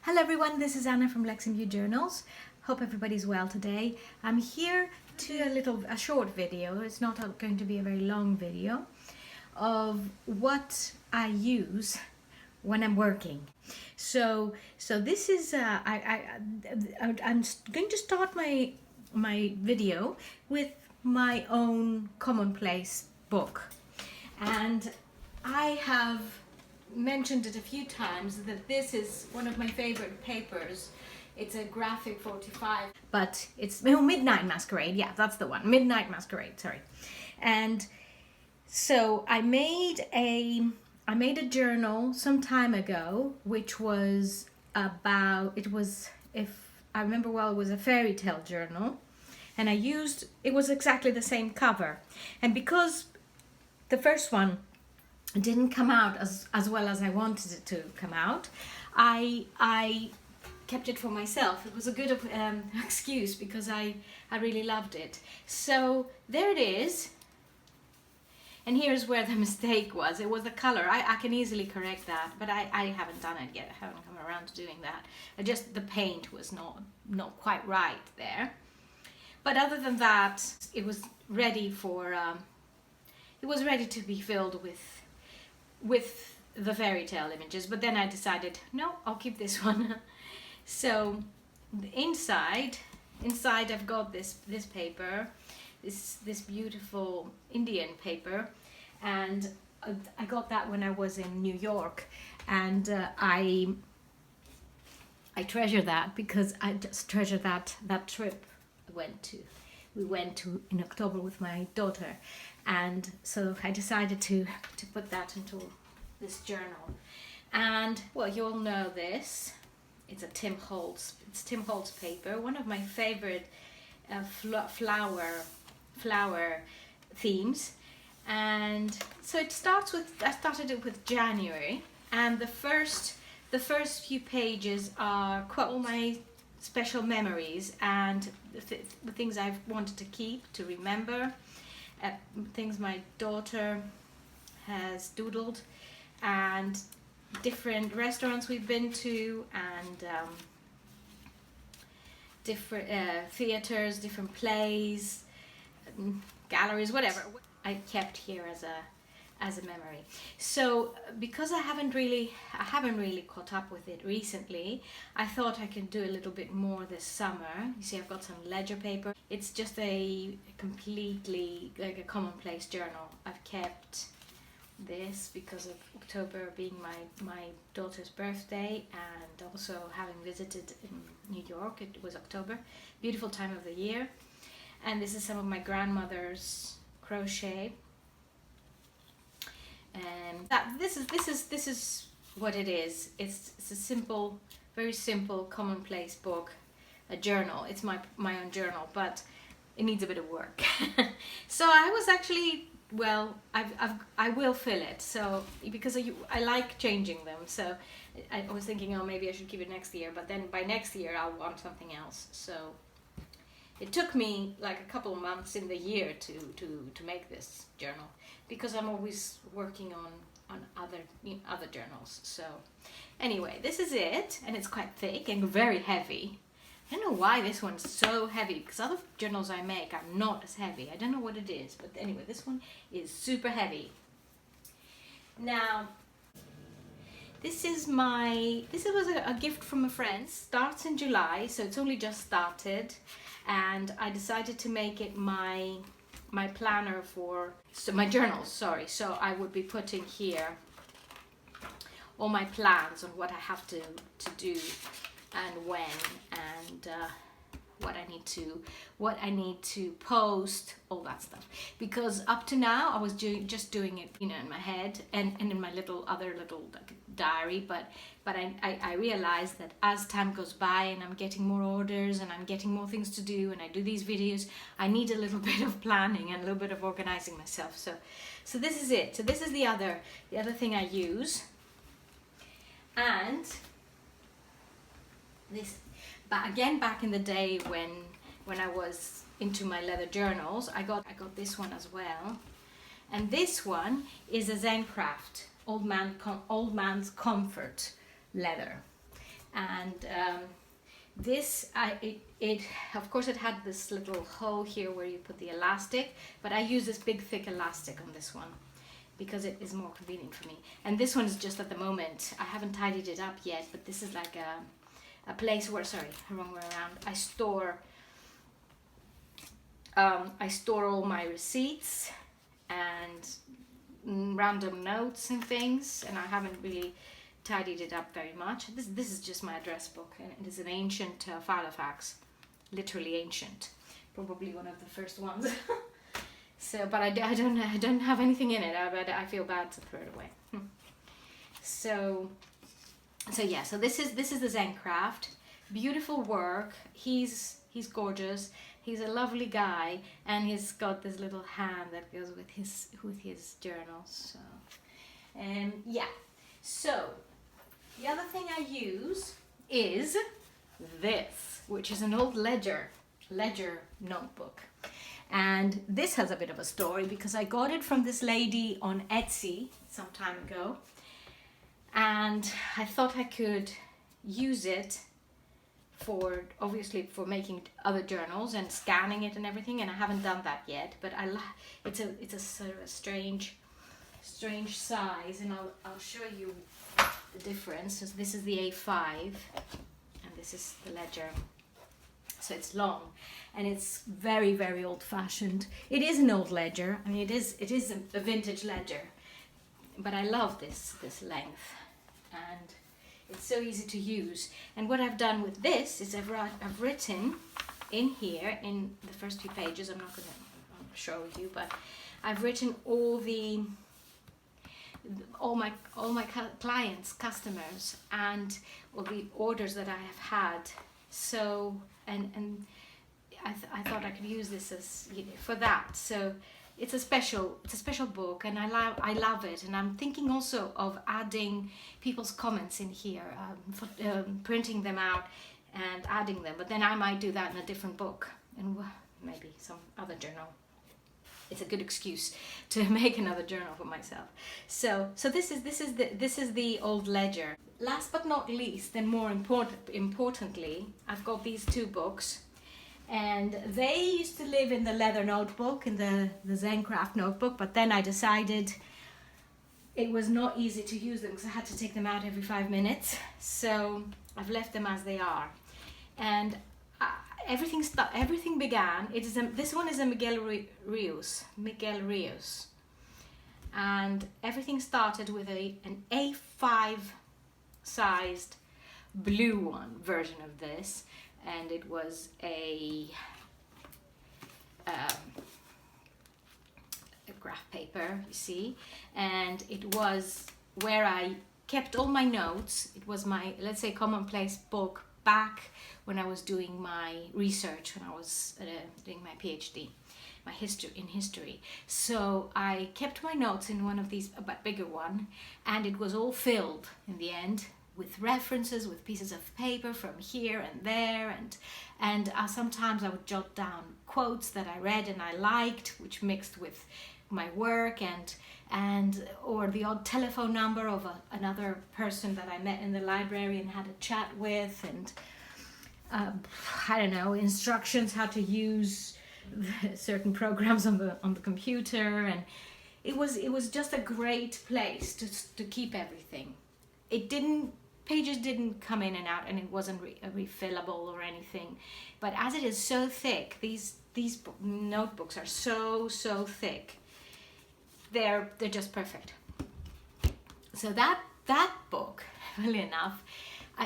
Hello everyone, this is Anna from Lexingview Journals. Hope everybody's well today. I'm here to a short video. It's not going to be a very long video of what I use when I'm working. So this is I'm going to start my video with my own commonplace book, and I have mentioned it a few times that this is one of my favorite papers. It's a Graphic 45, but it's Midnight Masquerade. Yeah, that's the one. Midnight Masquerade, sorry. And so I made a journal some time ago, which was about, if I remember well, it was a fairy tale journal, and it was exactly the same cover. And because the first one didn't come out as well as I wanted it to come out, I kept it for myself. It was a good excuse because I really loved it. So there it is. And here's where the mistake was. It was the color. I can easily correct that, but I haven't done it yet. I haven't come around to doing that. The paint was not quite right there. But other than that, it was ready for it was ready to be filled with the fairy tale images. But then I decided, no, I'll keep this one. So the inside I've got this paper, this beautiful Indian paper, and I got that when I was in New York, and I treasure that because I just treasure that trip we went to in October with my daughter, and so I decided to put that into this journal. And well, you all know this. It's Tim Holtz paper, one of my favorite flower themes. And so I started it with January, and the first few pages are all my special memories and the things I've wanted to keep, to remember, things my daughter has doodled, and different restaurants we've been to, and different theaters, different plays, galleries, whatever I kept here as a memory. So because I haven't really caught up with it recently, I thought I could do a little bit more this summer. You see, I've got some ledger paper. It's just a completely like a commonplace journal. I've kept this because of October being my daughter's birthday, and also having visited in New York. It was October, beautiful time of the year. And this is some of my grandmother's crochet. And this is what it is. It's a simple, very simple, commonplace book, a journal. It's my own journal, but it needs a bit of work. So I was actually, well, I will fill it. So because I like changing them. So I was thinking, oh, maybe I should keep it next year. But then by next year I'll want something else. So it took me like a couple of months in the year to make this journal, because I'm always working on other journals. So anyway, this is it, and it's quite thick and very heavy. I don't know why this one's so heavy, because other journals I make are not as heavy. I don't know what it is, but anyway, this one is super heavy. Now, this was a gift from a friend. Starts in July, so it's only just started, and I decided to make it my planner for my journals. Sorry, so I would be putting here all my plans on what I have to do and when, and what I need to post, all that stuff. Because up to now I was just doing it, in my head and in my other little diary, but I realized that as time goes by and I'm getting more orders and I'm getting more things to do and I do these videos, I need a little bit of planning and a little bit of organizing myself. So this is it. So this is the other thing I use. And this, but again, back in the day when I was into my leather journals, I got this one as well. And this one is a Zen Craft Old Man's Comfort leather. And this, it of course it had this little hole here where you put the elastic, but I use this big thick elastic on this one because it is more convenient for me. And this one is just at the moment, I haven't tidied it up yet, but this is like a place where, sorry, wrong way around, I store all my receipts and random notes and things, and I haven't really tidied it up very much. This is just my address book, and it is an ancient Filofax, literally ancient, probably one of the first ones. So, but I don't have anything in it. But I feel bad to throw it away. So yeah. So this is the Zencraft. Beautiful work. He's gorgeous. He's a lovely guy, and he's got this little hand that goes with his journals. So, yeah. So the other thing I use is this, which is an old ledger notebook. And this has a bit of a story because I got it from this lady on Etsy some time ago, and I thought I could use it for, obviously, for making other journals and scanning it and everything, and I haven't done that yet, but it's a sort of a strange size, and I'll show you the difference. So this is the A5 and this is the ledger. So it's long and it's very, very old-fashioned. It is an old ledger. I mean, it is a vintage ledger, but I love this length, and it's so easy to use. And what I've done with this is I've written in here in the first few pages. I'm not going to show you, but I've written all my clients, customers, and all the orders that I have had. So and I thought I could use this as, you know, for that. So it's a special book, and I love it. And I'm thinking also of adding people's comments in here, printing them out and adding them. But then I might do that in a different book, and maybe some other journal. It's a good excuse to make another journal for myself. So this is the old ledger. Last but not least, and more importantly, I've got these two books, and they used to live in the leather notebook, in the Zencraft notebook, but then I decided it was not easy to use them because I had to take them out every 5 minutes. So I've left them as they are, and everything began. This one is a Miguel Rios, and everything started with an A5 sized blue one version of this, and it was a graph paper, you see, and it was where I kept all my notes. It was my, let's say, commonplace book back when I was doing my research, when I was doing my PhD, my history. So I kept my notes in one of these, a bigger one, and it was all filled in the end with references, with pieces of paper from here and there, and sometimes I would jot down quotes that I read and I liked, which mixed with my work, and or the odd telephone number of another person that I met in the library and had a chat with, and I don't know, instructions how to use certain programs on the computer, and it was just a great place to keep everything. Pages didn't come in and out, and it wasn't refillable or anything, but as it is so thick, these notebooks are so thick, they're just perfect. So that book, funnily enough,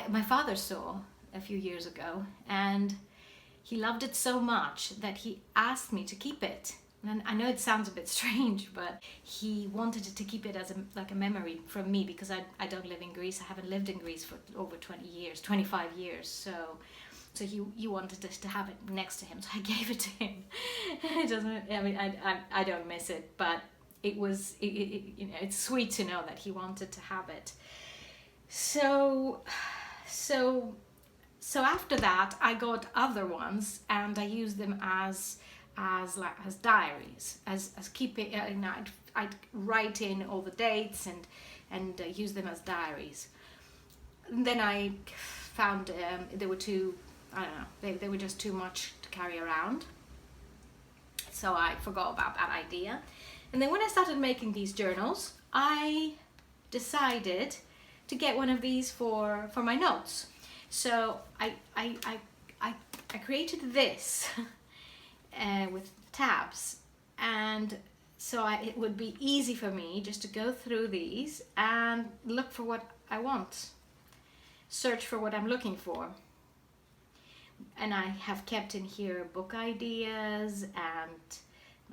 my father saw a few years ago, and he loved it so much that he asked me to keep it. And I know it sounds a bit strange, but he wanted to keep it as like a memory from me, because I don't live in Greece. I haven't lived in Greece for over 25 years. So he wanted us to have it next to him, so I gave it to him. It doesn't. I mean, I don't miss it, but it was. You know, it's sweet to know that he wanted to have it. So after that, I got other ones, and I used them as diaries, as keeping. I'd write in all the dates and use them as diaries. And then I found they were too, I don't know, they were just too much to carry around. So I forgot about that idea. And then when I started making these journals, I decided to get one of these for my notes. So I created this with tabs, and so it would be easy for me just to go through these and look for what I want, search for what I'm looking for. And I have kept in here book ideas and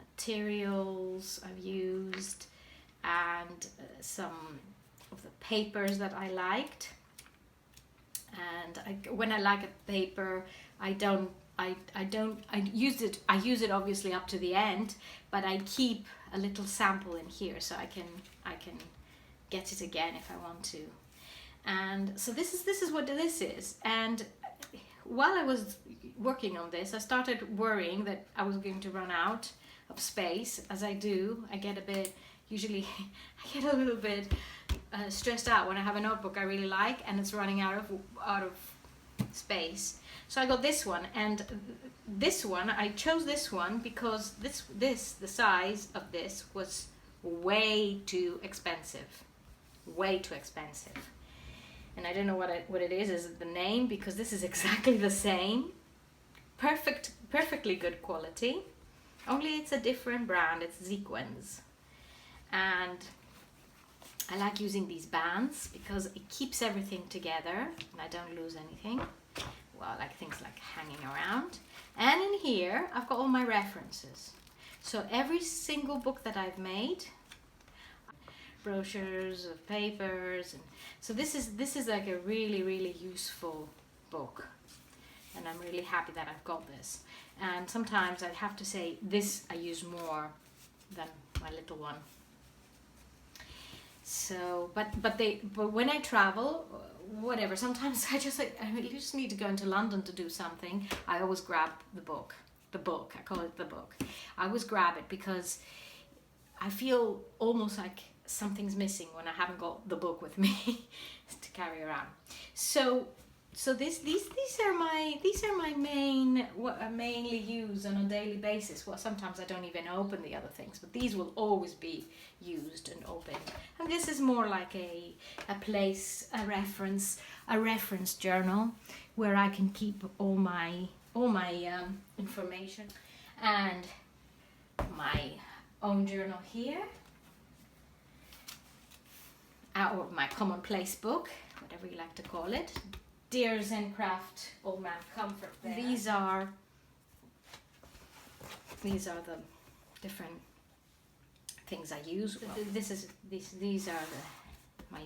materials I've used, and some of the papers that I liked. And when I like a paper, I use it obviously up to the end, but I keep a little sample in here so I can get it again if I want to. And so this is what this is. And while I was working on this, I started worrying that I was going to run out of space. As I do, I get a bit, usually I get a little bit stressed out when I have a notebook I really like and it's running out of space. So I got this one, and this one, I chose this one because the size of this was way too expensive. Way too expensive. And I don't know what it is. Is it the name? Because this is exactly the same. Perfectly good quality. Only it's a different brand. It's Sequins. And I like using these bands because it keeps everything together and I don't lose anything. Well, like things like hanging around. And in here, I've got all my references. So every single book that I've made, brochures of papers, and so this is like a really useful book, and I'm really happy that I've got this. And sometimes I have to say this I use more than my little one. So but when I travel, whatever, sometimes I just need to go into London to do something. I always grab the book, I call it the book. I always grab it because I feel almost like something's missing when I haven't got the book with me to carry around. So these are my main, what I mainly use on a daily basis. Well, sometimes I don't even open the other things, but these will always be used and opened. And this is more like a reference journal where I can keep all my information, and my own journal here, or my commonplace book, whatever you like to call it. Dear Zencraft Old Man Comfort there. These are the different things I use. These are my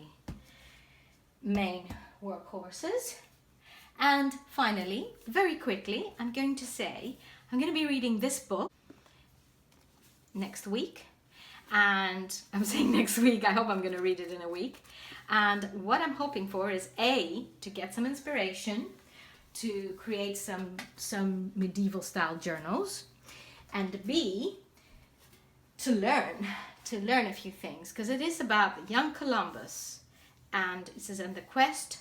main workhorses. And finally, very quickly, I'm going to be reading this book next week. And I'm saying next week, I hope I'm going to read it in a week. And what I'm hoping for is A, to get some inspiration to create some medieval style journals, and B, to learn a few things, because it is about the young Columbus, and it says, "In the quest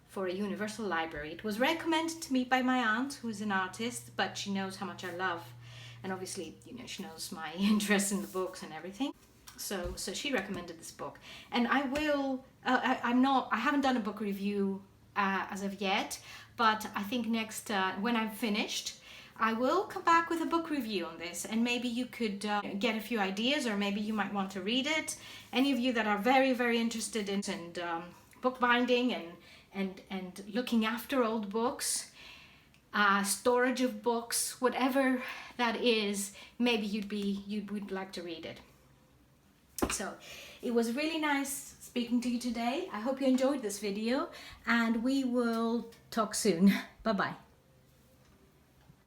for a universal library." It was recommended to me by my aunt, who is an artist, but she knows how much I love, and obviously, she knows my interest in the books and everything. So she recommended this book, and I will. I haven't done a book review as of yet, but I think next when I'm finished, I will come back with a book review on this, and maybe you could get a few ideas, or maybe you might want to read it. Any of you that are very interested in bookbinding and looking after old books, storage of books, whatever that is, maybe you would like to read it. So it was really nice speaking to you today. I hope you enjoyed this video, and we will talk soon. Bye bye.